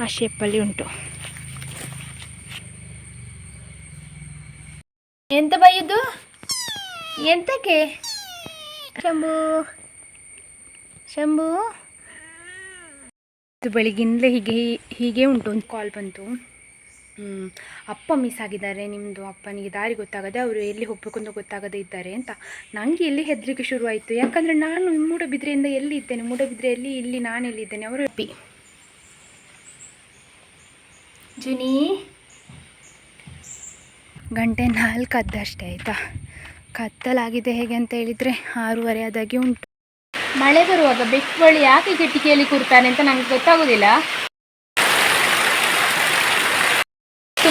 ಆ ಶೇಪಲ್ಲಿ ಉಂಟು. ಎಂತ ಬೈಯುದು? ಎಂತಕ್ಕೆ? ಶಂಭು ಶಂಭು ಬೆಳಿಗ್ಗಿಂದಲೇ ಹೀಗೆ ಉಂಟು. ಒಂದು ಕಾಲ್ ಬಂತು. ಅಪ್ಪ ಮಿಸ್ ಆಗಿದ್ದಾರೆ, ನಿಮ್ಮದು ಅಪ್ಪನಿಗೆ ದಾರಿ ಗೊತ್ತಾಗದೆ ಅವರು ಎಲ್ಲಿ ಹೋಗಬೇಕು ಅಂತ ಗೊತ್ತಾಗದೇ ಇದ್ದಾರೆ ಅಂತ. ನನಗೆ ಎಲ್ಲಿ ಹೆದರಿಕೆ ಶುರುವಾಯಿತು. ಯಾಕಂದರೆ ನಾನು ಮೂಡಬಿದ್ರೆಯಿಂದ ಎಲ್ಲಿ ಇದ್ದೇನೆ, ಮೂಡಬಿದ್ರೆಯಲ್ಲಿ ಇಲ್ಲಿ ನಾನು ಎಲ್ಲಿದ್ದೇನೆ. ಅವರು ಜುನಿ ಗಂಟೆ 4 ಅದ್ದಷ್ಟೇ ಆಯಿತಾ. ಕತ್ತಲಾಗಿದೆ. ಹೇಗೆ ಅಂತ ಹೇಳಿದರೆ 6:30 ಆದಾಗೆ ಉಂಟು. ಮಳೆ ಬರುವಾಗ ಬೆಕ್ಕುಗಳು ಯಾಕೆ ಕಿಟಕಿಯಲ್ಲಿ ಕೂರ್ತಾನೆ ಅಂತ ನನಗೆ ಗೊತ್ತಾಗೋದಿಲ್ಲ.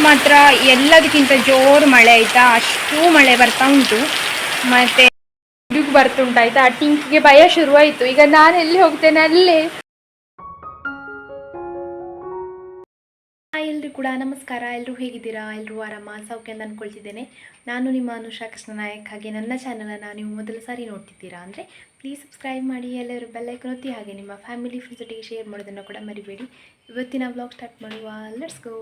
ಮಾತ್ರ ಎಲ್ಲದಕ್ಕಿಂತ ಜೋರು ಮಳೆ ಆಯಿತಾ, ಅಷ್ಟು ಮಳೆ ಬರ್ತಾ ಉಂಟು. ಮತ್ತು ಹುಡುಗ ಬರ್ತುಂಟಾಯ್ತಾ, ಆ ಟಿಂಕಿಗೆ ಭಯ ಶುರುವಾಯಿತು. ಈಗ ನಾನು ಎಲ್ಲಿ ಹೋಗ್ತೇನೆ ಅಲ್ಲೇ. ಎಲ್ಲರೂ ಕೂಡ ನಮಸ್ಕಾರ. ಎಲ್ಲರೂ ಹೇಗಿದ್ದೀರಾ? ಎಲ್ಲರೂ ಆರಾಮ ಸೌಖ್ಯ ಅಂತ ಅಂದ್ಕೊಳ್ತಿದ್ದೇನೆ. ನಾನು ನಿಮ್ಮ ಅನುಷಾ ಕೃಷ್ಣ ನಾಯಕ್. ಹಾಗೆ ನನ್ನ ಚಾನಲನ್ನು ನೀವು ಮೊದಲ ಸಾರಿ ನೋಡ್ತಿದ್ದೀರಾ ಅಂದರೆ ಪ್ಲೀಸ್ ಸಬ್ಸ್ಕ್ರೈಬ್ ಮಾಡಿ, ಎಲ್ಲರೂ ಬೆಲ್ಲೈಕನ್ ಒತ್ತಿ. ಹಾಗೆ ನಿಮ್ಮ ಫ್ಯಾಮಿಲಿ ಫ್ರೆಂಡ್ಸ್ ಜೊತೆಗೆ ಶೇರ್ ಮಾಡೋದನ್ನು ಕೂಡ ಮರಿಬೇಡಿ. ಇವತ್ತಿನ ವ್ಲಾಗ್ ಸ್ಟಾರ್ಟ್ ಮಾಡುವ. Let's go.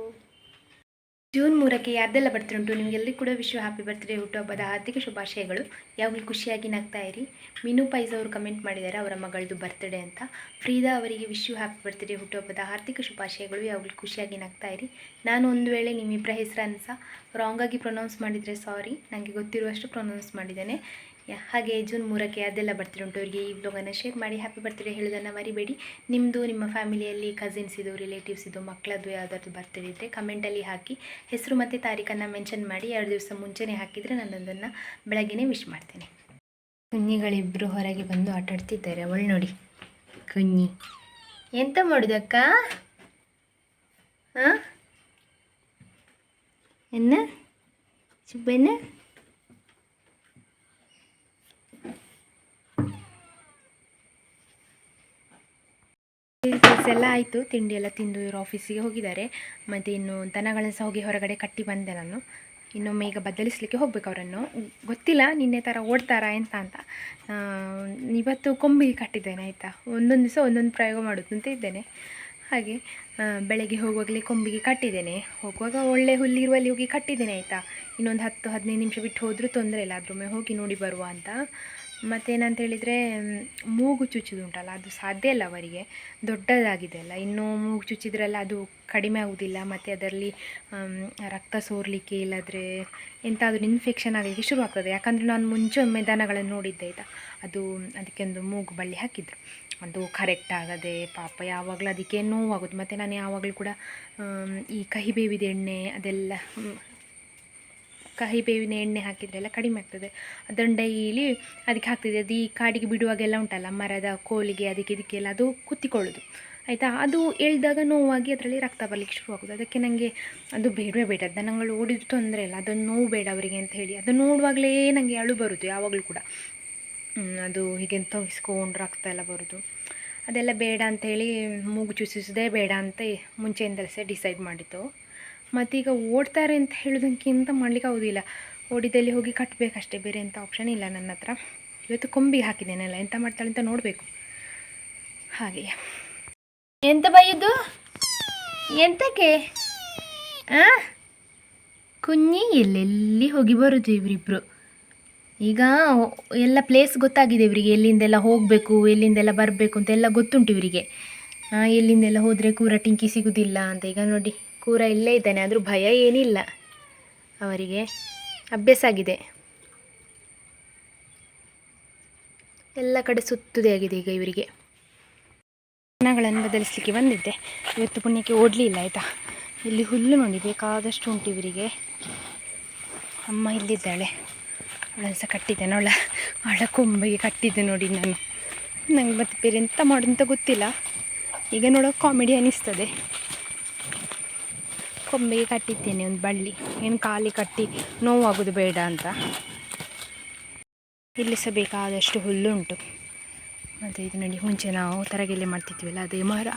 ಜೂನ್ 3ಕ್ಕೆ ಯಾರ್ದೆಲ್ಲ ಬರ್ತ್ಡೇ ಉಂಟು ನಿಮಗೆಲ್ಲರಿಗೂ ಕೂಡ ವಿಶ್ ಹ್ಯಾಪಿ ಬರ್ತ್ಡೇ, ಹುಟ್ಟುಹಬ್ಬದ ಹಾರ್ದಿಕ ಶುಭಾಶಯಗಳು. ಯಾವಾಗಲೂ ಖುಷಿಯಾಗಿ ನಗ್ತಾ ಇರಿ. ಮೀನು ಪೈಸ್ ಅವರು ಕಮೆಂಟ್ ಮಾಡಿದ್ದಾರೆ ಅವರ ಮಗಳದು ಬರ್ತ್ಡೇ ಅಂತ. ಫ್ರೀದಾ ಅವರಿಗೆ ವಿಶ್ ಹ್ಯಾಪಿ ಬರ್ತ್ಡೇ, ಹುಟ್ಟುಹಬ್ಬದ ಹಾರ್ದಿಕ ಶುಭಾಶಯಗಳು. ಯಾವಾಗಲೂ ಖುಷಿಯಾಗಿ ನಗ್ತಾ ಇರಿ. ನಾನು ಒಂದು ವೇಳೆ ನಿಮ್ಮಿಬ್ಬರ ಹೆಸರನ್ನು ಸಹ ರಾಂಗಾಗಿ ಪ್ರೊನೌನ್ಸ್ ಮಾಡಿದರೆ ಸಾರಿ, ನನಗೆ ಗೊತ್ತಿರುವಷ್ಟು ಪ್ರೊನೌನ್ಸ್ ಮಾಡಿದ್ದೇನೆ. ಹಾಗೆ ಜೂನ್ 3ಕ್ಕೆ ಅದೆಲ್ಲ ಬರ್ತ್ಡೇ ಉಂಟು ಅವರಿಗೆ ಈ ವ್ಲಾಗನ್ನು ಶೇರ್ ಮಾಡಿ ಹ್ಯಾಪಿ ಬರ್ತ್ಡೇ ಹೇಳೋದನ್ನು ಮರಿಬೇಡಿ. ನಿಮ್ಮದು, ನಿಮ್ಮ ಫ್ಯಾಮಿಲಿಯಲ್ಲಿ ಕಸಿನ್ಸ್ ಇದು, ರಿಲೇಟಿವ್ಸ್ ಇದು, ಮಕ್ಕಳದ್ದು ಯಾವುದಾದ್ರು ಬರ್ತ್ಡೇ ಇದ್ದರೆ ಕಮೆಂಟಲ್ಲಿ ಹಾಕಿ ಹೆಸರು ಮತ್ತು ತಾರೀಖನ್ನು ಮೆನ್ಷನ್ ಮಾಡಿ. 2 ದಿವಸ ಮುಂಚೆನೇ ಹಾಕಿದರೆ ನಾನು ಅದನ್ನು ಬೆಳಗ್ಗೆನೇ ವಿಶ್ ಮಾಡ್ತೇನೆ. ಕುഞ്ഞിಗಳಿಬ್ಬರು ಹೊರಗೆ ಬಂದು ಆಟಾಡ್ತಿದ್ದಾರೆ. ಅವಳು ನೋಡಿ ಕುഞ്ഞಿ ಎಂತ ಮಾಡೋದಕ್ಕ? ಹಾಂ ಎನ್ನ ಸುಬ್ಬಣ್ಣ ಕೆಲಸ ಎಲ್ಲ ಆಯಿತು. ತಿಂಡಿ ಎಲ್ಲ ತಿಂದು ಇವರು ಆಫೀಸಿಗೆ ಹೋಗಿದ್ದಾರೆ. ಮತ್ತು ಇನ್ನು ದನಗಳನ್ನು ಸಹ ಹೋಗಿ ಹೊರಗಡೆ ಕಟ್ಟಿ ಬಂದೆ ನಾನು. ಇನ್ನೊಮ್ಮೆ ಈಗ ಬದಲಿಸಲಿಕ್ಕೆ ಹೋಗ್ಬೇಕು ಅವರನ್ನು. ಗೊತ್ತಿಲ್ಲ ನಿನ್ನೆ ಥರ ಓಡ್ತಾರಾ ಎಂತ ಅಂತ. ಇವತ್ತು ಕೊಂಬಿಗೆ ಕಟ್ಟಿದ್ದೇನೆ ಆಯಿತಾ. ಒಂದೊಂದು ದಿವಸ ಒಂದೊಂದು ಪ್ರಯೋಗ ಮಾಡೋದು ಅಂತ ಇದ್ದೇನೆ. ಹಾಗೆ ಬೆಳಗ್ಗೆ ಹೋಗುವಾಗಲೇ ಕೊಂಬಿಗೆ ಕಟ್ಟಿದ್ದೇನೆ. ಹೋಗುವಾಗ ಒಳ್ಳೆ ಹುಲ್ಲಿರುವಲ್ಲಿ ಹೋಗಿ ಕಟ್ಟಿದ್ದೇನೆ ಆಯಿತಾ. ಇನ್ನೊಂದು 10-15 ನಿಮಿಷ ಬಿಟ್ಟು ಹೋದರೂ ತೊಂದರೆ ಇಲ್ಲ, ಅದ್ರೊಮ್ಮೆ ಹೋಗಿ ನೋಡಿ ಬರುವ ಅಂತ. ಮತ್ತೇನಂತ ಹೇಳಿದರೆ ಮೂಗು ಚುಚ್ಚೋದುಂಟಲ್ಲ, ಅದು ಸಾಧ್ಯ ಇಲ್ಲ ಅವರಿಗೆ, ದೊಡ್ಡದಾಗಿದೆ ಅಲ್ಲ. ಇನ್ನೂ ಮೂಗು ಚುಚ್ಚಿದ್ರೆಲ್ಲ ಅದು ಕಡಿಮೆ ಆಗೋದಿಲ್ಲ. ಮತ್ತು ಅದರಲ್ಲಿ ರಕ್ತ ಸೋರಲಿಕ್ಕೆ ಇಲ್ಲದ್ರೆ ಎಂತಾದರೂ ಇನ್ಫೆಕ್ಷನ್ ಆಗಲಿಕ್ಕೆ ಶುರುವಾಗ್ತದೆ. ಯಾಕಂದರೆ ನಾನು ಮುಂಚೆ ಒಮ್ಮೆ ದನಗಳನ್ನು ನೋಡಿದ್ದೆ ಆಯಿತಾ. ಅದಕ್ಕೆ ಒಂದು ಮೂಗು ಬಳ್ಳಿ ಹಾಕಿದ್ರು, ಅದು ಕರೆಕ್ಟ್ ಆಗದೆ ಪಾಪ ಯಾವಾಗಲೂ ಅದಕ್ಕೆ ನೋವಾಗೋದು. ಮತ್ತು ನಾನು ಯಾವಾಗಲೂ ಕೂಡ ಈ ಕಹಿಬೇವಿದ ಎಣ್ಣೆ ಅದೆಲ್ಲ, ಕಹಿಬೇವಿನ ಎಣ್ಣೆ ಹಾಕಿದ್ರೆಲ್ಲ ಕಡಿಮೆ ಆಗ್ತದೆ. ಅದನ್ನು ಡೈಲಿ ಅದಕ್ಕೆ ಹಾಕ್ತಿದ್ದೆ. ಅದು ಈ ಕಾಡಿಗೆ ಬಿಡುವಾಗೆಲ್ಲ ಉಂಟಲ್ಲ, ಮರದ ಕೋಲಿಗೆ ಅದಕ್ಕೆ ಇದಕ್ಕೆಲ್ಲ ಅದು ಕುತ್ತಿಕೊಳ್ಳೋದು ಆಯಿತಾ. ಅದು ಎಳೆದಾಗ ನೋವಾಗಿ ಅದರಲ್ಲಿ ರಕ್ತ ಬರಲಿಕ್ಕೆ ಶುರುವಾಗೋದು. ಅದಕ್ಕೆ ನನಗೆ ಅದು ಬೇಡವೇ ಬೇಡ. ದನಗಳು ಓಡಿದ್ದು ತೊಂದರೆ ಇಲ್ಲ, ಅದನ್ನು ನೋವು ಬೇಡ ಅವರಿಗೆ ಅಂತ ಹೇಳಿ ಅದು ನೋಡುವಾಗಲೇ ನನಗೆ ಅಳು ಬರೋದು ಯಾವಾಗಲೂ ಕೂಡ. ಅದು ಹೀಗೆ ತೊಗಿಸ್ಕೊಂಡು ರಕ್ತ ಎಲ್ಲ ಬರೋದು, ಅದೆಲ್ಲ ಬೇಡ ಅಂಥೇಳಿ ಮೂಗು ಚುಚ್ಚಿಸೋದೇ ಬೇಡ ಅಂತ ಮುಂಚೆಯಿಂದಲೇ ಸಹ ಡಿಸೈಡ್ ಮಾಡಿತ್ತು. ಮತ್ತೀಗ ಓಡ್ತಾರೆ ಅಂತ ಹೇಳೋದಕ್ಕಿಂತ ಮಾಡಲಿಕ್ಕೆ ಆಗೋದಿಲ್ಲ. ಓಡಿದಲ್ಲಿ ಹೋಗಿ ಕಟ್ಟಬೇಕಷ್ಟೇ, ಬೇರೆ ಎಂಥ ಆಪ್ಷನ್ ಇಲ್ಲ ನನ್ನ ಹತ್ರ. ಇವತ್ತು ಕೊಂಬಿಗೆ ಹಾಕಿದ್ದೇನೆಲ್ಲ, ಎಂತ ಮಾಡ್ತಾಳೆ ಅಂತ ನೋಡಬೇಕು. ಹಾಗೆ ಎಂತ ಬೈಯೋದು? ಎಂತಕ್ಕೆ? ಕುഞ്ഞಿ ಎಲ್ಲೆಲ್ಲಿ ಹೋಗಿ ಬರೋದು ಇವರಿಬ್ಬರು. ಈಗ ಎಲ್ಲ ಪ್ಲೇಸ್ ಗೊತ್ತಾಗಿದೆ ಇವರಿಗೆ, ಎಲ್ಲಿಂದೆಲ್ಲ ಹೋಗಬೇಕು ಎಲ್ಲಿಂದೆಲ್ಲ ಬರಬೇಕು ಅಂತ ಎಲ್ಲ ಗೊತ್ತುಂಟು ಇವರಿಗೆ. ಎಲ್ಲಿಂದೆಲ್ಲ ಹೋದರೆ ಕೂರ ಟಿಂಕಿ ಸಿಗೋದಿಲ್ಲ ಅಂತ. ಈಗ ನೋಡಿ ಕೂರ ಇಲ್ಲೇ ಇದ್ದಾನೆ, ಆದರೂ ಭಯ ಏನಿಲ್ಲ ಅವರಿಗೆ, ಅಭ್ಯಾಸ ಆಗಿದೆ. ಎಲ್ಲ ಕಡೆ ಸುತ್ತುದೇ ಆಗಿದೆ ಈಗ ಇವರಿಗೆ. ದನಗಳನ್ನು ಬದಲಿಸಲಿಕ್ಕೆ ಬಂದಿದ್ದೆ ಇವತ್ತು, ಪುಣ್ಯಕ್ಕೆ ಓಡಲಿಲ್ಲ ಆಯಿತಾ. ಇಲ್ಲಿ ಹುಲ್ಲು ನೋಡಿ ಬೇಕಾದಷ್ಟು ಉಂಟು ಇವರಿಗೆ. ಅಮ್ಮ ಇಲ್ಲಿದ್ದಾಳೆ, ಅವಳನ್ನು ಸಹ ಕಟ್ಟಿದ್ದೇನೆ. ಅವಳ ಕೊಂಬಿಗೆ ಕಟ್ಟಿದ್ದೆ ನೋಡಿ ನಾನು. ನಂಗೆ ಮತ್ತೆ ಬೇರೆ ಎಂತ ಮಾಡೋದಂತ ಗೊತ್ತಿಲ್ಲ. ಈಗ ನೋಡೋಕೆ ಕಾಮಿಡಿ ಅನ್ನಿಸ್ತದೆ. ಕೊಂಬಿಗೆ ಕಟ್ಟಿದ್ದೇನೆ ಒಂದು ಬಳ್ಳಿ, ಏನು ಖಾಲಿ ಕಟ್ಟಿ ನೋವಾಗೋದು ಬೇಡ ಅಂತ. ಇಲ್ಲಿ ಸಹ ಬೇಕಾದಷ್ಟು ಹುಲ್ಲು ಉಂಟು. ಮತ್ತು ಇದು ನೋಡಿ, ಮುಂಚೆ ನಾವು ತರಗೆಲೆ ಮಾಡ್ತಿದ್ವಲ್ಲ ಅದೇ ಮರ.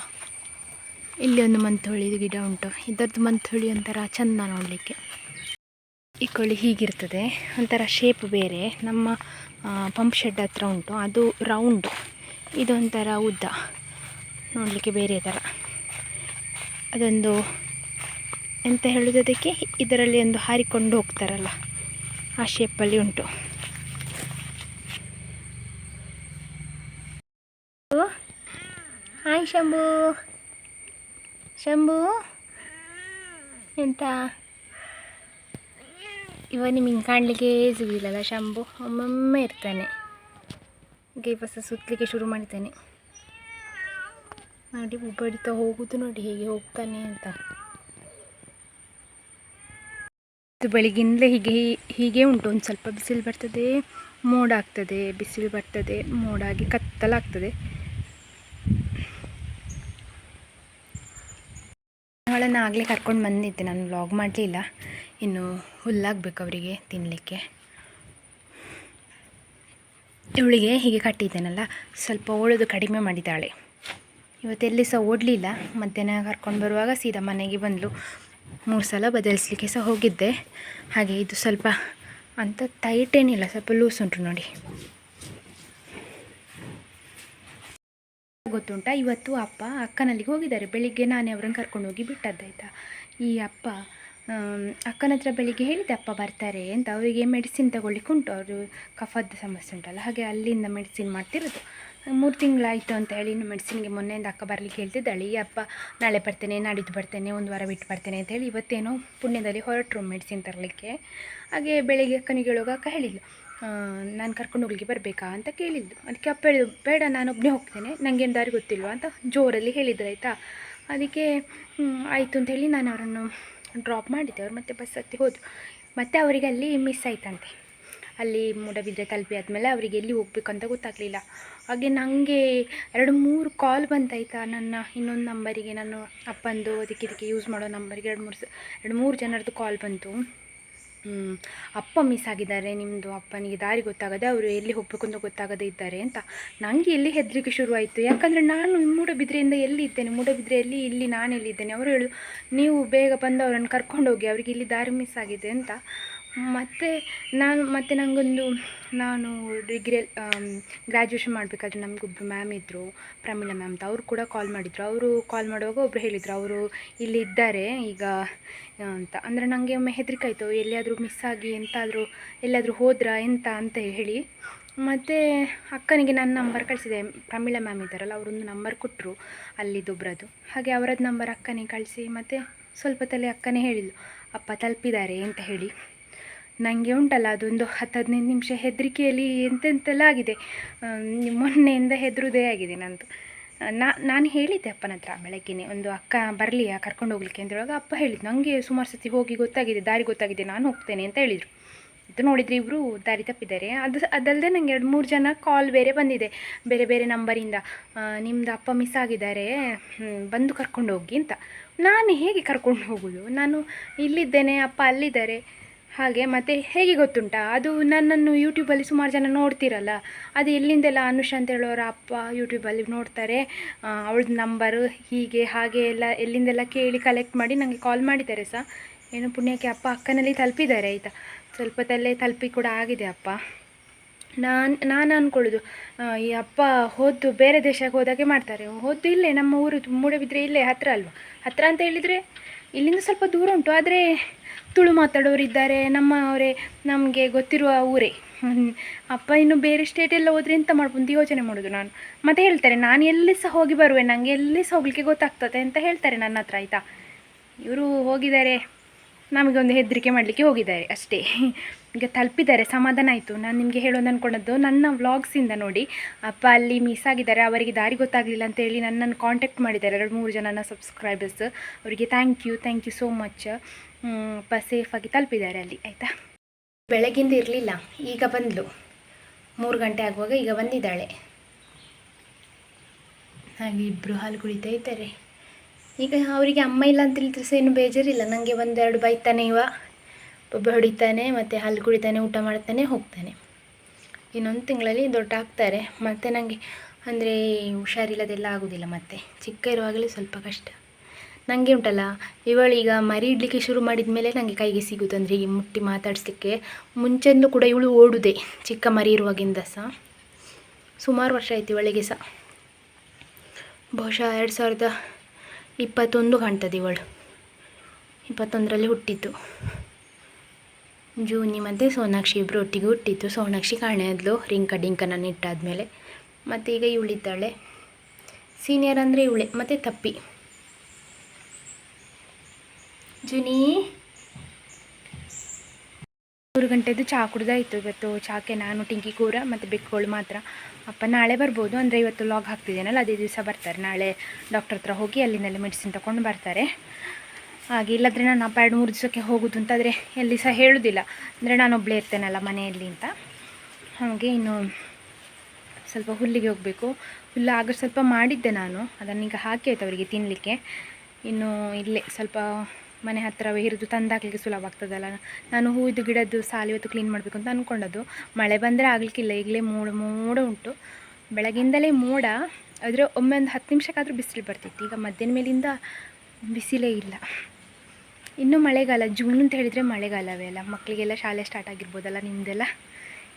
ಇಲ್ಲಿ ಒಂದು ಮಂಥೋಳಿ ಗಿಡ ಉಂಟು. ಇದರದ್ದು ಮಂಥೋಳಿ ಒಂಥರ ಚೆಂದ ನೋಡಲಿಕ್ಕೆ. ಈ ಕೋಳಿ ಹೀಗಿರ್ತದೆ, ಒಂಥರ ಶೇಪ್ ಬೇರೆ. ನಮ್ಮ ಪಂಪ್ ಶೆಡ್ ಹತ್ರ ಉಂಟು, ಅದು ರೌಂಡು, ಇದೊಂಥರ ಉದ್ದ, ನೋಡಲಿಕ್ಕೆ ಬೇರೆ ಥರ. ಅದೊಂದು ಎಂತ ಹೇಳೋದು ಅದಕ್ಕೆ, ಇದರಲ್ಲಿ ಒಂದು ಹಾರಿಕೊಂಡು ಹೋಗ್ತಾರಲ್ಲ ಆ ಶೇಪಲ್ಲಿ ಉಂಟು. ಹಾಯ್ ಶಂಭು, ಶಂಭು ಎಂತ ಇವ ನಿಮಗೆ ಕಾಣಲಿಕ್ಕೆ ಸಿಗಲಿಲ್ಲಲ್ಲ ಶಂಭು, ಒಮ್ಮೊಮ್ಮೆ ಇರ್ತಾನೆ. ಈಗ ಹೊಸ ಸುತ್ತಲಿಕ್ಕೆ ಶುರು ಮಾಡ್ತಾನೆ ನೋಡಿ, ಬಡಿತಾ ಹೋಗುದು ನೋಡಿ ಹೇಗೆ ಹೋಗ್ತಾನೆ ಅಂತ. ಇದು ಬೆಳಿಗ್ಗಿಂದಲೇ ಹೀಗೆ ಉಂಟು. ಒಂದು ಸ್ವಲ್ಪ ಬಿಸಿಲು ಬರ್ತದೆ, ಮೋಡ ಆಗ್ತದೆ, ಬಿಸಿಲು ಬರ್ತದೆ, ಮೋಡಾಗಿ ಕತ್ತಲಾಗ್ತದೆ. ಅವಳನ್ನು ಆಗಲೇ ಕರ್ಕೊಂಡು ಬಂದಿದ್ದೆ, ನಾನು ವ್ಲಾಗ್ ಮಾಡಲಿಲ್ಲ. ಇನ್ನು ಹುಲ್ಲಾಗಬೇಕು ಅವರಿಗೆ ತಿನ್ನಲಿಕ್ಕೆ. ಇವಳಿಗೆ ಹೀಗೆ ಕಟ್ಟಿದ್ದೇನಲ್ಲ, ಸ್ವಲ್ಪ ಓಡೋದು ಕಡಿಮೆ ಮಾಡಿದ್ದಾಳೆ. ಇವತ್ತೆಲ್ಲಿ ಸಹ ಓಡಲಿಲ್ಲ. ಮಧ್ಯಾಹ್ನ ಕರ್ಕೊಂಡು ಬರುವಾಗ ಸೀದಾ ಮನೆಗೆ ಬಂದಳು. 3 ಸಲ ಬದಲಿಸಲಿಕ್ಕೆ ಸಹ ಹೋಗಿದ್ದೆ. ಹಾಗೆ ಇದು ಸ್ವಲ್ಪ ಅಂತ ಟೈಟ್ ಏನಿಲ್ಲ, ಸ್ವಲ್ಪ ಲೂಸ್ ಉಂಟು ನೋಡಿ. ಗೊತ್ತುಂಟಾ, ಇವತ್ತು ಅಪ್ಪ ಅಕ್ಕನಲ್ಲಿಗೆ ಹೋಗಿದ್ದಾರೆ. ಬೆಳಿಗ್ಗೆ ನಾನೇ ಅವರನ್ನು ಕರ್ಕೊಂಡು ಹೋಗಿ ಬಿಟ್ಟದ್ದಾಯ್ತಾ. ಈ ಅಪ್ಪ ಅಕ್ಕನ ಹತ್ರ ಬೆಳಿಗ್ಗೆ ಹೇಳಿದ್ದೆ ಅಪ್ಪ ಬರ್ತಾರೆ ಅಂತ. ಅವರಿಗೆ ಮೆಡಿಸಿನ್ ತಗೊಳ್ಳಿಕ್ಕೆ ಉಂಟು, ಅವರು ಕಫದ ಸಮಸ್ಯೆ ಉಂಟಲ್ಲ, ಹಾಗೆ ಅಲ್ಲಿಂದ ಮೆಡಿಸಿನ್ ಮಾಡ್ತಿರೋದು. 3 ತಿಂಗಳಾಯಿತು ಅಂತ ಹೇಳಿ ಇನ್ನು ಮೆಡಿಸಿನ್ಗೆ ಮೊನ್ನೆಯಿಂದ ಅಕ್ಕ ಬರಲಿಕ್ಕೆ ಹೇಳ್ತಿದ್ದಾಳೆ. ಈ ಅಪ್ಪ ನಾಳೆ ಬರ್ತೇನೆ, ನಾಡಿದ್ದು ಬರ್ತೇನೆ, 1 ವಾರ ಬಿಟ್ಟು ಬರ್ತೇನೆ ಅಂತ ಹೇಳಿ ಇವತ್ತೇನೋ ಪುಣ್ಯದಲ್ಲಿ ಹೊರಟರು ಮೆಡಿಸಿನ್ ತರಲಿಕ್ಕೆ. ಹಾಗೆ ಬೆಳಿಗ್ಗೆ ಅಕ್ಕನಿಗೆ ಹೇಳುವಾಗ ಅಕ್ಕ ಹೇಳಿದ್ಲು, ನಾನು ಕರ್ಕೊಂಡು ಹೋಗ್ಲಿಕ್ಕೆ ಬರಬೇಕಾ ಅಂತ ಕೇಳಿದ್ದು. ಅದಕ್ಕೆ ಅಪ್ಪ ಹೇಳಿದ್ರು, ಬೇಡ ನಾನೊಬ್ಬನೇ ಹೋಗ್ತೇನೆ, ನನಗೇನು ದಾರಿ ಗೊತ್ತಿಲ್ವಾ ಅಂತ ಜೋರಲ್ಲಿ ಹೇಳಿದ್ರು ಆಯಿತಾ. ಅದಕ್ಕೆ ಆಯಿತು ಅಂತ ಹೇಳಿ ನಾನು ಅವರನ್ನು ಡ್ರಾಪ್ ಮಾಡಿದ್ದೆ. ಅವ್ರು ಮತ್ತೆ ಬಸ್ ಹತ್ತಿ ಹೋದರು. ಮತ್ತು ಅವರಿಗೆ ಅಲ್ಲಿ ಮಿಸ್ ಆಯ್ತಂತೆ. ಅಲ್ಲಿ ಮೂಡಬಿದ್ರೆ ತಲುಪಿ ಆದಮೇಲೆ ಅವರಿಗೆ ಎಲ್ಲಿ ಹೋಗ್ಬೇಕಂತ ಗೊತ್ತಾಗಲಿಲ್ಲ. ಹಾಗೆ ನನಗೆ 2-3 ಕಾಲ್ ಬಂತಾಯ್ತಾ. ನನ್ನ ಇನ್ನೊಂದು ನಂಬರಿಗೆ, ನಾನು ಅಪ್ಪಂದು ಅದಕ್ಕೆ ಯೂಸ್ ಮಾಡೋ ನಂಬರಿಗೆ 2-3 ಜನರದ್ದು ಕಾಲ್ ಬಂತು. ಅಪ್ಪ ಮಿಸ್ ಆಗಿದ್ದಾರೆ, ನಿಮ್ಮದು ಅಪ್ಪನಿಗೆ ದಾರಿ ಗೊತ್ತಾಗದೆ, ಅವರು ಎಲ್ಲಿ ಹೋಗಬೇಕು ಅಂತ ಗೊತ್ತಾಗದೇ ಇದ್ದಾರೆ ಅಂತ. ನನಗೆ ಎಲ್ಲಿ ಹೆದರಿಕೆ ಶುರುವಾಯಿತು. ಯಾಕಂದರೆ ನಾನು ಮೂಡಬಿದ್ರೆಯಿಂದ ಎಲ್ಲಿ ಇದ್ದೇನೆ, ಮೂಡಬಿದ್ರೆಯಲ್ಲಿ ಇಲ್ಲಿ ನಾನೆಲ್ಲಿದ್ದೇನೆ. ಅವರು ಹೇಳು, ನೀವು ಬೇಗ ಬಂದು ಅವರನ್ನು ಕರ್ಕೊಂಡು ಹೋಗಿ, ಅವರಿಗೆ ಇಲ್ಲಿ ದಾರಿ ಮಿಸ್ ಆಗಿದೆ ಅಂತ. ಮತ್ತು ನಾನು ಡಿಗ್ರಿಯಲ್ಲಿ ಗ್ರ್ಯಾಜುಯೇಷನ್ ಮಾಡಬೇಕಾದ್ರೆ ನಮಗೊಬ್ಬರು ಮ್ಯಾಮ್ ಇದ್ದರು, ಪ್ರಮೀಳಾ ಮ್ಯಾಮ್ ಅಂತ. ಅವರು ಕೂಡ ಕಾಲ್ ಮಾಡಿದರು. ಅವರು ಕಾಲ್ ಮಾಡುವಾಗ ಒಬ್ಬರು ಹೇಳಿದರು, ಅವರು ಇಲ್ಲಿ ಇದ್ದಾರೆ ಈಗ ಅಂತ. ಅಂದರೆ ನನಗೆ ಒಮ್ಮೆ ಹೆದರಿಕೆ ಆಯಿತು, ಎಲ್ಲಿಯಾದರೂ ಮಿಸ್ ಆಗಿ ಎಂತಾದರೂ ಎಲ್ಲಾದರೂ ಹೋದ್ರಾ ಎಂತ ಅಂತ ಹೇಳಿ. ಮತ್ತು ಅಕ್ಕನಿಗೆ ನನ್ನ ನಂಬರ್ ಕಳಿಸಿದೆ. ಪ್ರಮೀಳಾ ಮ್ಯಾಮ್ ಇದ್ದಾರಲ್ಲ, ಅವರೊಂದು ನಂಬರ್ ಕೊಟ್ಟರು ಅಲ್ಲಿದ್ದೊಬ್ಬರದ್ದು. ಹಾಗೆ ಅವರದ್ದು ನಂಬರ್ ಅಕ್ಕನಿಗೆ ಕಳಿಸಿ, ಮತ್ತು ಸ್ವಲ್ಪ ತಲೆ ಅಕ್ಕನೇ ಹೇಳಿದ್ಲು, ಅಪ್ಪ ತಲುಪಿದ್ದಾರೆ ಅಂತ ಹೇಳಿ. ನನಗೆ ಉಂಟಲ್ಲ ಅದೊಂದು 10-15 ನಿಮಿಷ ಹೆದರಿಕೆಯಲ್ಲಿ ಎಂತೆಂತೆಲ್ಲ ಆಗಿದೆ. ಮೊನ್ನೆಯಿಂದ ಹೆದರುದೇ ಆಗಿದೆ ನಂದು. ನಾನು ಹೇಳಿದ್ದೆ ಅಪ್ಪನ ಹತ್ರ ಬೆಳಗ್ಗೆನೇ, ಒಂದು ಅಕ್ಕ ಬರಲಿಯಾ ಕರ್ಕೊಂಡು ಹೋಗ್ಲಿಕ್ಕೆ ಅಂತ ಹೇಳುವಾಗ ಅಪ್ಪ ಹೇಳಿದ್ದು, ನನಗೆ ಸುಮಾರು ಸತಿ ಹೋಗಿ ಗೊತ್ತಾಗಿದೆ, ದಾರಿ ಗೊತ್ತಾಗಿದೆ, ನಾನು ಹೋಗ್ತೇನೆ ಅಂತ ಹೇಳಿದರು. ಇದು ನೋಡಿದರೆ ಇಬ್ಬರು ದಾರಿ ತಪ್ಪಿದ್ದಾರೆ. ಅದಲ್ಲದೆ ನನಗೆ 2-3 ಜನ ಕಾಲ್ ಬೇರೆ ಬಂದಿದೆ ಬೇರೆ ಬೇರೆ ನಂಬರಿಂದ, ನಿಮ್ಮದು ಅಪ್ಪ ಮಿಸ್ ಆಗಿದ್ದಾರೆ, ಬಂದು ಕರ್ಕೊಂಡು ಹೋಗಿ ಅಂತ. ನಾನು ಹೇಗೆ ಕರ್ಕೊಂಡು ಹೋಗೋದು, ನಾನು ಇಲ್ಲಿದ್ದೇನೆ, ಅಪ್ಪ ಅಲ್ಲಿದ್ದಾರೆ. ಹಾಗೆ ಮತ್ತು ಹೇಗೆ ಗೊತ್ತುಂಟಾ, ಅದು ನನ್ನನ್ನು ಯೂಟ್ಯೂಬಲ್ಲಿ ಸುಮಾರು ಜನ ನೋಡ್ತಿರಲ್ಲ, ಅದು ಎಲ್ಲಿಂದೆಲ್ಲ ಅನುಷಾ ಅಂತ ಹೇಳೋರ ಅಪ್ಪ ಯೂಟ್ಯೂಬಲ್ಲಿ ನೋಡ್ತಾರೆ, ಅವಳದ್ದು ನಂಬರು ಹೀಗೆ ಹಾಗೆ ಎಲ್ಲ ಎಲ್ಲಿಂದೆಲ್ಲ ಕೇಳಿ ಕಲೆಕ್ಟ್ ಮಾಡಿ ನನಗೆ ಕಾಲ್ ಮಾಡಿದ್ದಾರೆ ಸಹ. ಏನು ಪುಣ್ಯಕ್ಕೆ ಅಪ್ಪ ಅಕ್ಕನಲ್ಲಿ ತಲುಪಿದ್ದಾರೆ ಆಯಿತಾ. ಸ್ವಲ್ಪ ತಲೆ ತಲುಪಿ ಕೂಡ ಆಗಿದೆ ಅಪ್ಪ. ನಾನು ಅಂದ್ಕೊಳ್ಳೋದು, ಈ ಅಪ್ಪ ಹೋದ್ದು ಬೇರೆ ದೇಶಕ್ಕೆ ಹೋದಾಗೆ ಮಾಡ್ತಾರೆ. ಹೋದ್ದು ಇಲ್ಲೇ ನಮ್ಮ ಊರು ಮೂಡಬಿದ್ರೆ ಇಲ್ಲೇ ಹತ್ತಿರ ಅಲ್ವಾ. ಹತ್ತಿರ ಅಂತ ಹೇಳಿದರೆ ಇಲ್ಲಿಂದ ಸ್ವಲ್ಪ ದೂರ ಉಂಟು, ಆದರೆ ತುಳು ಮಾತಾಡೋರಿದ್ದಾರೆ, ನಮ್ಮವರೇ, ನಮಗೆ ಗೊತ್ತಿರುವ ಊರೇ. ಅಪ್ಪ ಇನ್ನು ಬೇರೆ ಸ್ಟೇಟೆಲ್ಲ ಹೋದರೆ ಎಂತ ಮಾಡ್ಬೋದು ಯೋಚನೆ ಮಾಡೋದು ನಾನು. ಮತ್ತು ಹೇಳ್ತಾರೆ, ನಾನು ಎಲ್ಲಿ ಸಹ ಹೋಗಿ ಬರುವೆ, ನನಗೆ ಎಲ್ಲಿ ಸಹ ಹೋಗಲಿಕ್ಕೆ ಗೊತ್ತಾಗ್ತದೆ ಅಂತ ಹೇಳ್ತಾರೆ ನನ್ನ ಹತ್ರ ಆಯಿತಾ. ಇವರು ಹೋಗಿದ್ದಾರೆ, ನಮಗೊಂದು ಹೆದರಿಕೆ ಮಾಡಲಿಕ್ಕೆ ಹೋಗಿದ್ದಾರೆ ಅಷ್ಟೇ. ಈಗ ತಲುಪಿದ್ದಾರೆ, ಸಮಾಧಾನ ಆಯಿತು. ನಾನು ನಿಮಗೆ ಹೇಳೋದು ಅಂದ್ಕೊಂಡದ್ದು, ನನ್ನ ವ್ಲಾಗ್ಸಿಂದ ನೋಡಿ ಅಪ್ಪ ಅಲ್ಲಿ ಮಿಸ್ ಆಗಿದ್ದಾರೆ, ಅವರಿಗೆ ದಾರಿ ಗೊತ್ತಾಗಲಿಲ್ಲ ಅಂತೇಳಿ ನನ್ನನ್ನು ಕಾಂಟ್ಯಾಕ್ಟ್ ಮಾಡಿದ್ದಾರೆ 2-3 ಜನ ಸಬ್ಸ್ಕ್ರೈಬರ್ಸ್. ಅವರಿಗೆ ಥ್ಯಾಂಕ್ ಯು ಸೋ ಮಚ್. ಅಪ್ಪ ಸೇಫಾಗಿ ತಲುಪಿದ್ದಾರೆ ಅಲ್ಲಿ ಆಯಿತಾ. ಬೆಳಗ್ಗಿಂದ ಇರಲಿಲ್ಲ, ಈಗ ಬಂದಳು. 3 ಗಂಟೆ ಆಗುವಾಗ ಈಗ ಬಂದಿದ್ದಾಳೆ. ಹಾಗೆ ಇಬ್ಬರು ಹಾಲು ಕುಡಿತಾ ಇದ್ದಾರೆ. ಈಗ ಅವರಿಗೆ ಅಮ್ಮ ಇಲ್ಲ ಅಂತ ಹೇಳಿದ್ರೆ ಸಹ ಏನು ಬೇಜಾರಿಲ್ಲ. ನನಗೆ 1-2 ಬೈತಾನೆ, ಒಬ್ಬ ಹೊಡಿತಾನೆ, ಮತ್ತು ಹಾಲು ಕುಡಿತಾನೆ, ಊಟ ಮಾಡ್ತಾನೆ, ಹೋಗ್ತಾನೆ. ಇನ್ನೊಂದು ತಿಂಗಳಲ್ಲಿ ದೊಡ್ಡ ಆಗ್ತಾರೆ. ಮತ್ತು ನನಗೆ ಅಂದರೆ ಹುಷಾರಿಲ್ಲದೆಲ್ಲ ಆಗೋದಿಲ್ಲ. ಮತ್ತು ಚಿಕ್ಕ ಇರುವಾಗಲೇ ಸ್ವಲ್ಪ ಕಷ್ಟ ನನಗೆ ಉಂಟಲ್ಲ. ಇವಳೀಗ ಮರಿ ಇಡಲಿಕ್ಕೆ ಶುರು ಮಾಡಿದ ಮೇಲೆ ನನಗೆ ಕೈಗೆ ಸಿಗೋದು, ಅಂದರೆ ಹೀಗೆ ಮುಟ್ಟಿ ಮಾತಾಡಿಸ್ಲಿಕ್ಕೆ. ಮುಂಚೆಂದು ಕೂಡ ಇವಳು ಓಡುದೆ, ಚಿಕ್ಕ ಮರಿ ಇರುವಾಗಿಂದ ಸಹ. ಸುಮಾರು ವರ್ಷ ಆಯಿತು ಇವಳಿಗೆ ಸಹ. ಬಹುಶಃ 21 ಕಾಣ್ತದೆ ಇವಳು. 21ರಲ್ಲಿ ಹುಟ್ಟಿತ್ತು. ಜೂನಿ ಮತ್ತು ಸೋನಾಕ್ಷಿ ಇಬ್ಬರು ಒಟ್ಟಿಗೆ ಹುಟ್ಟಿತ್ತು. ಸೋನಾಕ್ಷಿ ಕಾಣೆ ಆದ್ಲು ಡಿಂಕನನ್ನು ಇಟ್ಟಾದ್ಮೇಲೆ. ಮತ್ತು ಈಗ ಇವಳಿದ್ದಾಳೆ. ಸೀನಿಯರ್ ಅಂದರೆ ಇವಳೆ. ಮತ್ತು ತಪ್ಪಿ ಜುನಿ 3 ಗಂಟೆದು ಚಹಾ ಕುಡ್ದಾಯಿತು. ಇವತ್ತು ಚಾಕೆ ನಾನು ಟಿಂಕಿ ಕೂರ ಮತ್ತು ಬೆಕ್ಕುಗಳು ಮಾತ್ರ. ಅಪ್ಪ ನಾಳೆ ಬರ್ಬೋದು, ಅಂದರೆ ಇವತ್ತು ಲಾಗ್ ಹಾಕ್ತಿದ್ದೇನಲ್ಲ ಅದೇ ದಿವಸ ಬರ್ತಾರೆ. ನಾಳೆ ಡಾಕ್ಟರ್ ಹತ್ರ ಹೋಗಿ ಅಲ್ಲಿಂದಲೇ ಮೆಡಿಸಿನ್ ತೊಗೊಂಡು ಬರ್ತಾರೆ. ಹಾಗೆ ಇಲ್ಲದ್ರೆ ನಾನು 2-3 ದಿವಸಕ್ಕೆ ಹೋಗೋದು ಅಂತಾದರೆ ಎಲ್ಲಿ ಸಹ ಹೇಳೋದಿಲ್ಲ, ಅಂದರೆ ನಾನು ಒಬ್ಬಳೇ ಇರ್ತೇನಲ್ಲ ಮನೆಯಲ್ಲಿ ಅಂತ. ಹಾಗೆ ಇನ್ನು ಸ್ವಲ್ಪ ಹುಲ್ಲಿಗೆ ಹೋಗಬೇಕು. ಹುಲ್ಲು ಆಗ ಸ್ವಲ್ಪ ಮಾಡಿದ್ದೆ ನಾನು, ಅದನ್ನೀಗ ಹಾಕಿ ಆಯ್ತು ಅವರಿಗೆ ತಿನ್ನಲಿಕ್ಕೆ. ಇನ್ನು ಇಲ್ಲೇ ಸ್ವಲ್ಪ ಮನೆ ಹತ್ತಿರವೇ ಹಿರಿದು ತಂದಾಕಲಿಕ್ಕೆ ಸುಲಭ ಆಗ್ತದಲ್ಲ. ನಾನು ಹೂವಿದ್ದು ಗಿಡದ್ದು ಸಾಲು ಇವತ್ತು ಕ್ಲೀನ್ ಮಾಡಬೇಕು ಅಂತ ಅಂದ್ಕೊಂಡದ್ದು. ಮಳೆ ಬಂದರೆ ಆಗಲಿಕ್ಕಿಲ್ಲ. ಈಗಲೇ ಮೋಡ ಉಂಟು, ಬೆಳಗ್ಗಿಂದಲೇ ಮೋಡ. ಆದರೆ ಒಮ್ಮೆ ಒಂದು 10 ನಿಮಿಷಕ್ಕಾದರೂ ಬಿಸಿಲು ಬರ್ತಿತ್ತು. ಈಗ ಮಧ್ಯಾಹ್ನ ಮೇಲಿಂದ ಬಿಸಿಲೇ ಇಲ್ಲ. ಇನ್ನು ಮಳೆಗಾಲ, ಜೂನ್ ಅಂತ ಹೇಳಿದರೆ ಮಳೆಗಾಲವೇ ಅಲ್ಲ. ಮಕ್ಕಳಿಗೆಲ್ಲ ಶಾಲೆ ಸ್ಟಾರ್ಟ್ ಆಗಿರ್ಬೋದಲ್ಲ ನಿಮ್ಮದೆಲ್ಲ.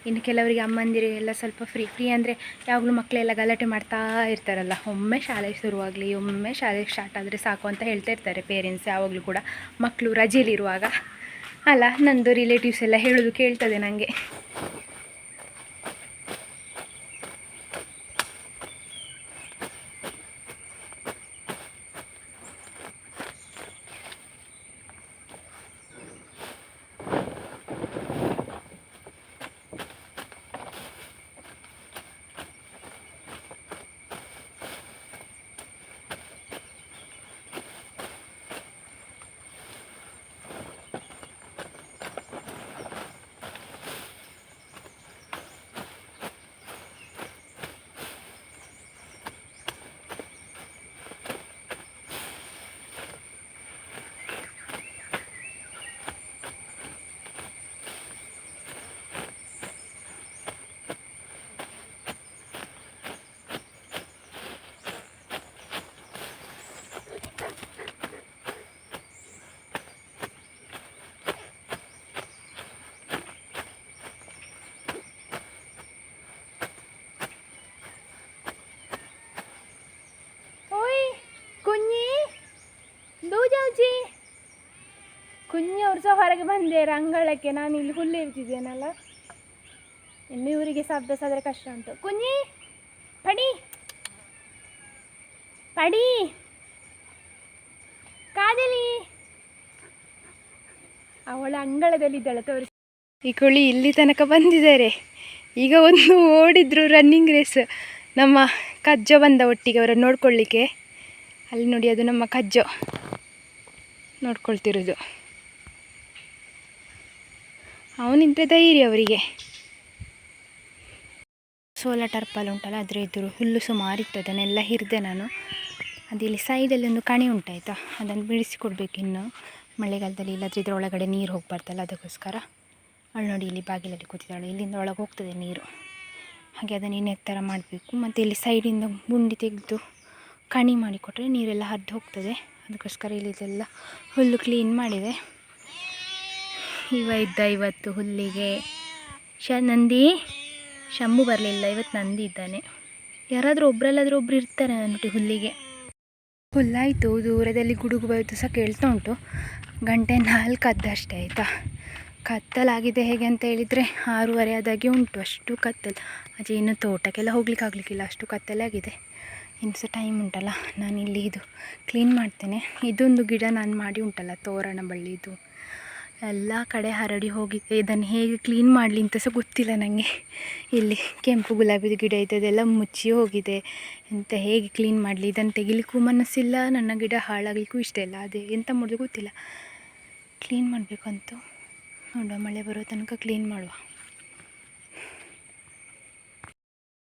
ಇನ್ನು ಕೆಲವರಿಗೆ ಅಮ್ಮಂದಿರಿಗೆಲ್ಲ ಸ್ವಲ್ಪ ಫ್ರೀ ಅಂದರೆ ಯಾವಾಗಲೂ ಮಕ್ಕಳೆಲ್ಲ ಗಲಾಟೆ ಮಾಡ್ತಾ ಇರ್ತಾರಲ್ಲ. ಒಮ್ಮೆ ಶಾಲೆ ಶುರುವಾಗಲಿ, ಒಮ್ಮೆ ಶಾಲೆ ಸ್ಟಾರ್ಟ್ ಆದರೆ ಸಾಕು ಅಂತ ಹೇಳ್ತಾ ಇರ್ತಾರೆ ಪೇರೆಂಟ್ಸ್ ಯಾವಾಗಲೂ ಕೂಡ, ಮಕ್ಕಳು ರಜೆಯಲ್ಲಿರುವಾಗ ಅಲ್ಲ. ನನ್ನದು ರಿಲೇಟಿವ್ಸ್ ಎಲ್ಲ ಹೇಳೋದು ಕೇಳ್ತದೆ ನನಗೆ. ಕುഞ്ഞವ್ರು ಸಹ ಹೊರಗೆ ಬಂದೇರ ಅಂಗಳಕ್ಕೆ. ನಾನು ಇಲ್ಲಿ ಹುಲ್ಲು ಇರ್ತಿದ್ದೇನಲ್ಲ, ಇನ್ನು ಇವರಿಗೆ ಸಹ ಅಭ್ಯಾಸ ಆದರೆ ಕಷ್ಟ ಉಂಟು. ಕುഞ്ഞಿ ಪಡಿ ಪಡಿ ಕಾದಲಿ, ಅವಳ ಅಂಗಳದಲ್ಲಿದ್ದಾಳೆ ತೋರಿಸಿ. ಈ ಕೋಳಿ ಇಲ್ಲಿ ತನಕ ಬಂದಿದ್ದಾರೆ. ಈಗ ಒಂದು ಓಡಿದ್ರು ರನ್ನಿಂಗ್ ರೇಸ್. ನಮ್ಮ ಕಜ್ಜೋ ಬಂದ ಒಟ್ಟಿಗೆ ಅವರನ್ನು ನೋಡ್ಕೊಳ್ಳಿಕ್ಕೆ. ಅಲ್ಲಿ ನೋಡಿ, ಅದು ನಮ್ಮ ಕಜ್ಜೋ ನೋಡ್ಕೊಳ್ತಿರೋದು. ಅವನಿದ್ರೆ ಧೈರ್ಯ ಅವರಿಗೆ. ಸೋಲಾ ಟರ್ಪಲ್ ಉಂಟಲ್ಲ, ಅದ್ರ ಎದುರು ಹುಲ್ಲು ಸುಮಾರು ಇತ್ತು. ಅದನ್ನೆಲ್ಲ ಹಿರಿದೆ ನಾನು. ಅದಿಲ್ಲಿ ಸೈಡಲ್ಲಿ ಒಂದು ಕಣಿ ಉಂಟಾಯ್ತಾ, ಅದನ್ನು ಬಿಡಿಸಿಕೊಡ್ಬೇಕು ಇನ್ನು ಮಳೆಗಾಲದಲ್ಲಿ. ಇಲ್ಲದ್ರೆ ಇದ್ರ ಒಳಗಡೆ ನೀರು ಹೋಗ್ಬಾರ್ದಲ್ಲ, ಅದಕ್ಕೋಸ್ಕರ. ಅವಳು ನೋಡಿ ಇಲ್ಲಿ ಬಾಗಿಲಲ್ಲಿ ಕೂತಿದ್ದಾಳೆ. ಇಲ್ಲಿಂದ ಒಳಗೆ ಹೋಗ್ತದೆ ನೀರು, ಹಾಗೆ ಅದನ್ನು ಇನ್ನೂ ಎತ್ತರ ಮಾಡಬೇಕು. ಮತ್ತು ಇಲ್ಲಿ ಸೈಡಿಂದ ಗುಂಡಿ ತೆಗೆದು ಕಣಿ ಮಾಡಿಕೊಟ್ರೆ ನೀರೆಲ್ಲ ಹರಿದು ಹೋಗ್ತದೆ. ಅದಕ್ಕೋಸ್ಕರ ಇಲ್ಲಿದೆಲ್ಲ ಹುಲ್ಲು ಕ್ಲೀನ್ ಮಾಡಿದೆ. ಇವತ್ತು ಹುಲ್ಲಿಗೆ ನಂದಿ ಶಂಭು ಬರಲಿಲ್ಲ. ಇವತ್ತು ನಂದಿ ಇದ್ದಾನೆ. ಯಾರಾದರೂ ಒಬ್ಬರಲ್ಲಾದರೂ ಒಬ್ಬರು ಇರ್ತಾರೆ ನನ್ನೊಟ್ಟಿಗೆ ಹುಲ್ಲಿಗೆ. ಹುಲ್ಲಾಯಿತು, ದೂರದಲ್ಲಿ ಗುಡುಗು ಬರೋದು ಸಹ ಕೇಳ್ತಾ ಉಂಟು. 4:00 ಅಷ್ಟೇ ಆಯಿತಾ. ಕತ್ತಲಾಗಿದೆ. ಹೇಗೆ ಅಂತ ಹೇಳಿದರೆ 6:30 ಆದಾಗೆ ಉಂಟು. ಅಷ್ಟು ಕತ್ತಲು. ಆಚೆ ಇನ್ನು ತೋಟಕ್ಕೆಲ್ಲ ಹೋಗ್ಲಿಕ್ಕೆ ಆಗಲಿಕ್ಕಿಲ್ಲ, ಅಷ್ಟು ಕತ್ತಲಾಗಿದೆ. ಇನ್ನು ಸಹ ಟೈಮ್ ಉಂಟಲ್ಲ. ನಾನಿಲ್ಲಿ ಇದು ಕ್ಲೀನ್ ಮಾಡ್ತೇನೆ. ಇದೊಂದು ಗಿಡ ನಾನು ಮಾಡಿ ಉಂಟಲ್ಲ, ತೋರಣ ಬಳ್ಳಿದು ಎಲ್ಲ ಕಡೆ ಹರಡಿ ಹೋಗಿದೆ. ಇದನ್ನು ಹೇಗೆ ಕ್ಲೀನ್ ಮಾಡಲಿ ಅಂತ ಸಹ ಗೊತ್ತಿಲ್ಲ ನನಗೆ. ಇಲ್ಲಿ ಕೆಂಪು ಗುಲಾಬಿದು ಗಿಡ ಇದೆ, ಅದೆಲ್ಲ ಮುಚ್ಚಿ ಹೋಗಿದೆ. ಹೇಗೆ ಕ್ಲೀನ್ ಮಾಡಲಿ, ಇದನ್ನು ತೆಗಿಲಿಕ್ಕೂ ಮನಸ್ಸಿಲ್ಲ. ನನ್ನ ಗಿಡ ಹಾಳಾಗಲಿಕ್ಕೂ ಇಷ್ಟ ಇಲ್ಲ. ಅದೇ ಎಂತ ಮಾಡೋದು ಗೊತ್ತಿಲ್ಲ. ಕ್ಲೀನ್ ಮಾಡಬೇಕಂತೂ ನೋಡುವ, ಮಳೆ ಬರೋ ತನಕ ಕ್ಲೀನ್ ಮಾಡುವ.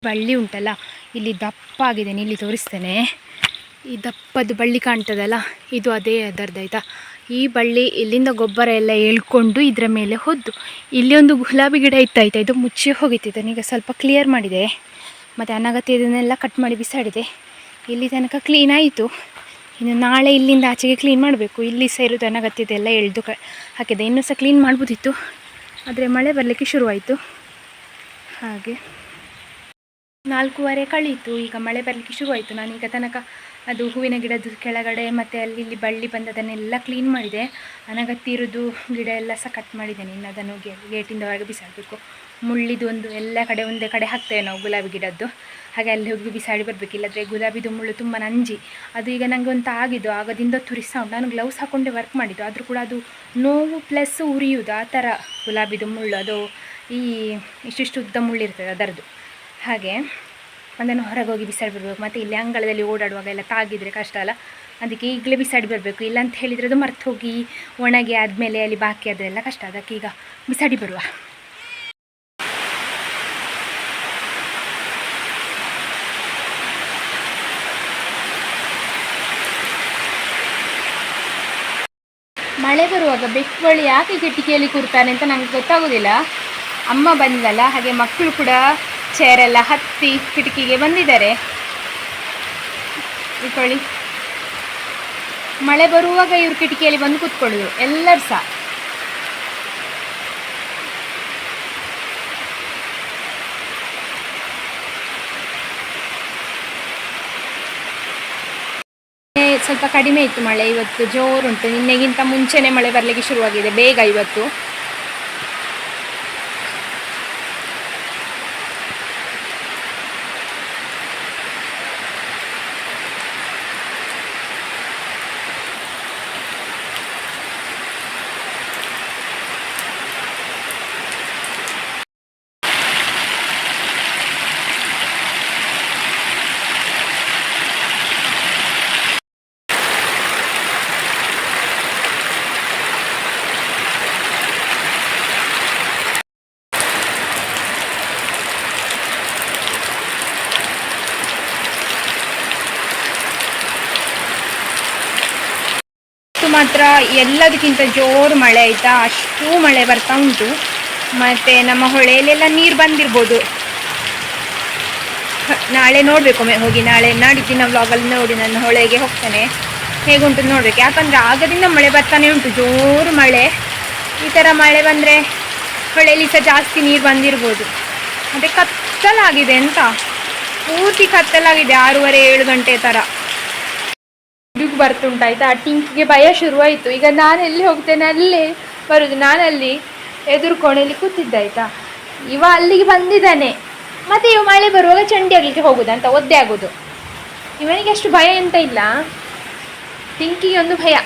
ಬಳ್ಳಿ ಉಂಟಲ್ಲ, ಇಲ್ಲಿ ದಪ್ಪ ಆಗಿದೆ. ಇಲ್ಲಿ ತೋರಿಸ್ತೇನೆ. ಈ ದಪ್ಪದ ಬಳ್ಳಿ ಕಾಣ್ತದಲ್ಲ, ಇದು ಅದೇ ಅದರದ್ದಾಯ್ತಾ. ಈ ಬಳ್ಳಿ ಇಲ್ಲಿಂದ ಗೊಬ್ಬರ ಎಲ್ಲ ಎಳ್ಕೊಂಡು ಇದರ ಮೇಲೆ ಹೊದ್ದು. ಇಲ್ಲಿ ಒಂದು ಗುಲಾಬಿ ಗಿಡ ಇತ್ತಾಯ್ತಾ, ಇದು ಮುಚ್ಚಿ ಹೋಗಿತ್ತು. ಇದನ್ನೀಗ ಸ್ವಲ್ಪ ಕ್ಲಿಯರ್ ಮಾಡಿದೆ. ಮತ್ತು ಅನಗತ್ಯ ಇದನ್ನೆಲ್ಲ ಕಟ್ ಮಾಡಿ ಬಿಸಾಡಿದೆ. ಇಲ್ಲಿ ತನಕ ಕ್ಲೀನ್ ಆಯಿತು. ಇನ್ನು ನಾಳೆ ಇಲ್ಲಿಂದ ಆಚೆಗೆ ಕ್ಲೀನ್ ಮಾಡಬೇಕು. ಇಲ್ಲಿ ಸೇರೋದು ಅನಗತ್ಯದೆಲ್ಲ ಎಳೆದು ಹಾಕಿದೆ. ಇನ್ನೂ ಸಹ ಕ್ಲೀನ್ ಮಾಡ್ಬೋದಿತ್ತು, ಆದರೆ ಮಳೆ ಬರಲಿಕ್ಕೆ ಶುರುವಾಯಿತು. ಹಾಗೆ 4:15 ಕಳೀತು. ಈಗ ಮಳೆ ಬರಲಿಕ್ಕೆ ಶುರುವಾಯಿತು. ನಾನೀಗ ತನಕ ಅದು ಹೂವಿನ ಗಿಡದ ಕೆಳಗಡೆ ಮತ್ತು ಅಲ್ಲಿ ಇಲ್ಲಿ ಬಳ್ಳಿ ಬಂದದನ್ನೆಲ್ಲ ಕ್ಲೀನ್ ಮಾಡಿದೆ. ಅನಗತ್ಯ ಇರೋದು ಗಿಡ ಎಲ್ಲ ಸಹ ಕಟ್ ಮಾಡಿದ್ದೇನೆ. ಇನ್ನು ಅದನ್ನು ಗೇಟಿಂದ ಹೊರಗೆ ಬಿಸಾಡಬೇಕು. ಮುಳ್ಳಿದು ಒಂದು ಎಲ್ಲ ಕಡೆ ಒಂದೇ ಕಡೆ ಹಾಕ್ತೇವೆ ನಾವು ಗುಲಾಬಿ ಗಿಡದ್ದು, ಹಾಗೆ ಅಲ್ಲಿ ಹೋಗಿ ಬಿಸಾಡಿ ಬರಬೇಕು. ಇಲ್ಲದ್ರೆ ಗುಲಾಬಿದು ಮುಳ್ಳು ತುಂಬ ನಂಜಿ. ಅದು ಈಗ ನನಗೆ ಒಂದು ಆಗಿದ್ದು ಆಗದಿಂದ ತುರಿಸ್ತಾ ಉಂಟು. ನಾನು ಗ್ಲೌಸ್ ಹಾಕ್ಕೊಂಡೆ ವರ್ಕ್ ಮಾಡಿದ್ದು, ಆದರೂ ಕೂಡ ಅದು ನೋವು ಪ್ಲಸ್ ಉರಿಯುವುದು ಆ ಥರ ಗುಲಾಬಿದು ಮುಳ್ಳು. ಅದು ಈ ಇಷ್ಟಿಷ್ಟು ಉದ್ದ ಮುಳ್ಳಿರ್ತದೆ ಅದರದ್ದು. ಹಾಗೆ ಅದನ್ನು ಹೊರಗೆ ಹೋಗಿ ಬಿಸಾಡಿ ಬರಬೇಕು. ಮತ್ತು ಇಲ್ಲಿ ಅಂಗಳದಲ್ಲಿ ಓಡಾಡುವಾಗ ಎಲ್ಲ ತಾಗಿದರೆ ಕಷ್ಟ ಅಲ್ಲ, ಅದಕ್ಕೆ ಈಗಲೇ ಬಿಸಾಡಿ ಬರಬೇಕು. ಇಲ್ಲ ಅಂತ ಹೇಳಿದರೆ ಅದು ಮರ್ತು ಹೋಗಿ ಒಣಗಿ ಆದಮೇಲೆ ಅಲ್ಲಿ ಬಾಕಿ ಅದೆಲ್ಲ ಕಷ್ಟ. ಅದಕ್ಕೆ ಈಗ ಬಿಸಾಡಿ ಬರುವ. ಮಳೆ ಬರುವಾಗ ಬೆಕ್ಕುಗಳು ಯಾಕೆ ಕಿಟಕಿಯಲ್ಲಿ ಕೂರ್ತಾನೆ ಅಂತ ನನಗೆ ಗೊತ್ತಾಗೋದಿಲ್ಲ. ಅಮ್ಮ ಬಂದಲ್ಲ, ಹಾಗೆ ಮಕ್ಕಳು ಕೂಡ ಚೇರೆಲ್ಲ ಹತ್ತಿ ಕಿಟಕಿಗೆ ಬಂದಿದ್ದಾರೆ. ಇಟ್ಕೊಳ್ಳಿ, ಮಳೆ ಬರುವಾಗ ಇವ್ರು ಕಿಟಕಿಯಲ್ಲಿ ಬಂದು ಕೂತ್ಕೊಳ್ಳೋದು ಎಲ್ಲರೂ ಸಹ. ಸ್ವಲ್ಪ ಕಡಿಮೆ ಇತ್ತು ಮಳೆ, ಇವತ್ತು ಜೋರುಂಟು. ನಿನ್ನೆಗಿಂತ ಮುಂಚೆನೇ ಮಳೆ ಬರಲಿಕ್ಕೆ ಶುರುವಾಗಿದೆ ಬೇಗ ಇವತ್ತು. ಮಾತ್ರ ಎಲ್ಲದಕ್ಕಿಂತ ಜೋರು ಮಳೆ ಆಯಿತಾ, ಅಷ್ಟು ಮಳೆ ಬರ್ತಾ ಉಂಟು. ಮತ್ತು ನಮ್ಮ ಹೊಳೆಯಲ್ಲೆಲ್ಲ ನೀರು ಬಂದಿರ್ಬೋದು. ನಾಳೆ ನೋಡಬೇಕು ಹೋಗಿ, ನಾಳೆ ನಾಡಿದ್ದಿನ ವ್ಲಾಗಲ್ಲಿ ನೋಡಿ ನನ್ನ ಹೊಳೆಗೆ ಹೋಗ್ತಾನೆ, ಹೇಗುಂಟು ನೋಡಬೇಕು. ಯಾಕಂದರೆ ಆಗದಿಂದ ಮಳೆ ಬರ್ತಾನೆ ಉಂಟು, ಜೋರು ಮಳೆ. ಈ ಥರ ಮಳೆ ಬಂದರೆ ಹೊಳೆಯಲ್ಲಿ ಸಹ ಜಾಸ್ತಿ ನೀರು ಬಂದಿರ್ಬೋದು. ಮತ್ತು ಕತ್ತಲಾಗಿದೆ ಅಂತ, ಪೂರ್ತಿ ಕತ್ತಲಾಗಿದೆ, 6:30-7 ಗಂಟೆ ಥರ ದುಡ್ಡು ಬರ್ತುಂಟಾಯ್ತಾ. ಟಿಂಕಿಗೆ ಭಯ ಶುರುವಾಯಿತು. ಈಗ ನಾನು ಎಲ್ಲಿ ಹೋಗ್ತೇನೆ ಅಲ್ಲೇ ಬರೋದು. ನಾನಲ್ಲಿ ಎದುರು ಕೋಣೆಯಲ್ಲಿ ಕೂತಿದ್ದಾಯ್ತಾ, ಇವ ಅಲ್ಲಿಗೆ ಬಂದಿದ್ದಾನೆ. ಮತ್ತು ಇವ ಮಳೆ ಬರುವಾಗ ಚಂಡಿ ಆಗಲಿಕ್ಕೆ ಹೋಗೋದಂತ ಒದ್ದೆ ಆಗೋದು. ಇವನಿಗೆ ಅಷ್ಟು ಭಯ ಎಂತ ಇಲ್ಲ, ಟಿಂಕಿಗೆ ಒಂದು ಭಯ.